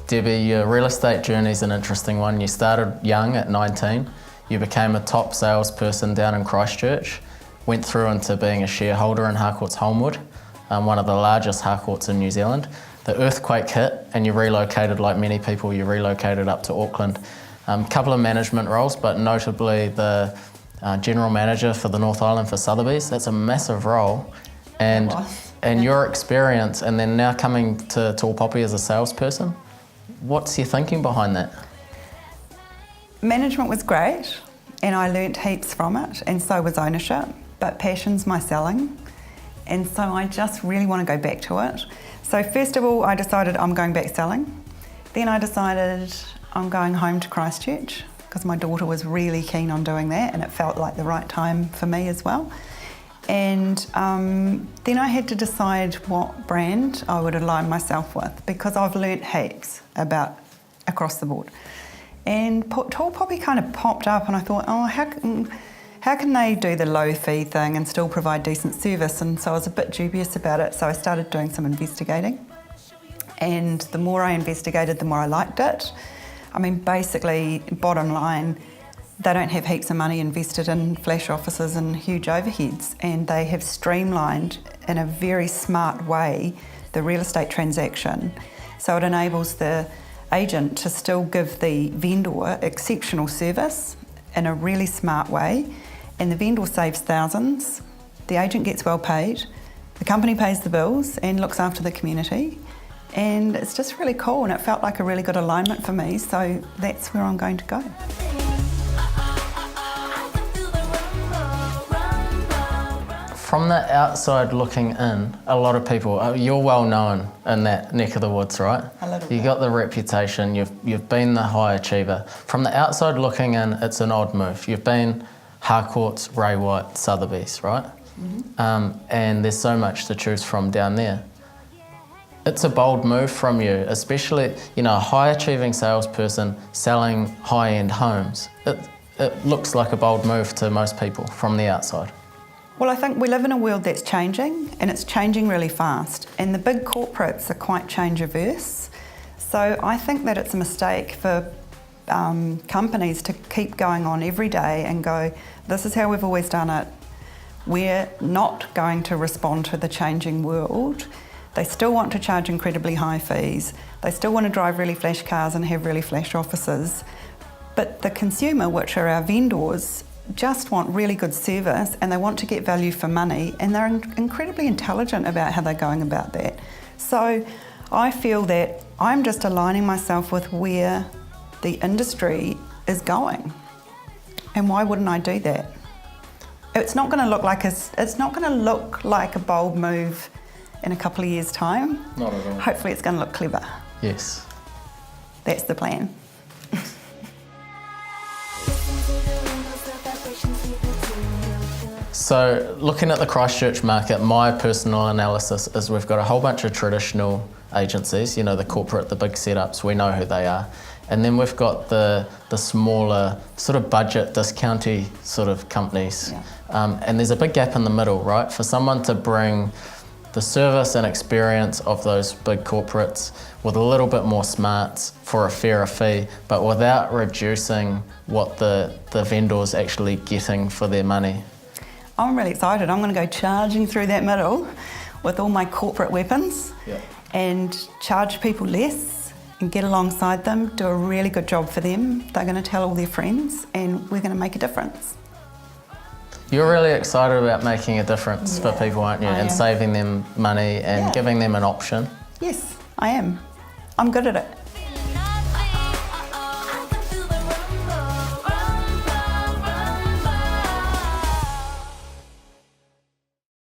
Debi, your real estate journey is an interesting one. You started young at 19. You became a top salesperson down in Christchurch, went through into being a shareholder in Harcourts Holmwood, one of the largest Harcourts in New Zealand. The earthquake hit and you relocated, like many people, you relocated up to Auckland. A couple of management roles, but notably the general manager for the North Island for Sotheby's. That's a massive role. And your experience, and then now coming to Tall Poppy as a salesperson, what's your thinking behind that? Management was great, and I learnt heaps from it, and so was ownership, but passion's my selling, and so I just really want to go back to it. So first of all, I decided I'm going back selling. Then I decided I'm going home to Christchurch, because my daughter was really keen on doing that, and it felt like the right time for me as well. And then I had to decide what brand I would align myself with, because I've learnt heaps about across the board. And Tall Poppy kind of popped up, and I thought, oh, how can they do the low fee thing and still provide decent service? And so I was a bit dubious about it, so I started doing some investigating. And the more I investigated, the more I liked it. I mean, basically, bottom line, they don't have heaps of money invested in flash offices and huge overheads, and they have streamlined in a very smart way the real estate transaction. So it enables the agent to still give the vendor exceptional service in a really smart way, and the vendor saves thousands, the agent gets well paid, the company pays the bills and looks after the community, and it's just really cool, and it felt like a really good alignment for me, so that's where I'm going to go. From the outside looking in, a lot of people, you're well known in that neck of the woods, right? A little bit. You got the reputation, you've been the high achiever. From the outside looking in, it's an odd move. You've been Harcourts, Ray White, Sotheby's, right? Mm-hmm. And there's so much to choose from down there. It's a bold move from you, especially, a high achieving salesperson selling high-end homes. It looks like a bold move to most people from the outside. Well, I think we live in a world that's changing, and it's changing really fast, and the big corporates are quite change averse. So I think that it's a mistake for companies to keep going on every day and go, this is how we've always done it. We're not going to respond to the changing world. They still want to charge incredibly high fees. They still want to drive really flash cars and have really flash offices. But the consumer, which are our vendors, just want really good service, and they want to get value for money, and they're incredibly intelligent about how they're going about that. So I feel that I'm just aligning myself with where the industry is going, and why wouldn't I do that? It's not going to look like a bold move in a couple of years' time. Not at all. Hopefully it's going to look clever. Yes. That's the plan. So looking at the Christchurch market, my personal analysis is we've got a whole bunch of traditional agencies, the corporate, the big setups, we know who they are. And then we've got the smaller sort of budget discounty sort of companies. Yeah. And there's a big gap in the middle, right? For someone to bring the service and experience of those big corporates with a little bit more smarts for a fairer fee, but without reducing what the vendor's actually getting for their money. I'm really excited. I'm going to go charging through that middle with all my corporate weapons. Yep. And charge people less and get alongside them, do a really good job for them. They're going to tell all their friends, and we're going to make a difference. You're really excited about making a difference for people, aren't you? And saving them money and giving them an option. Yes, I am. I'm good at it.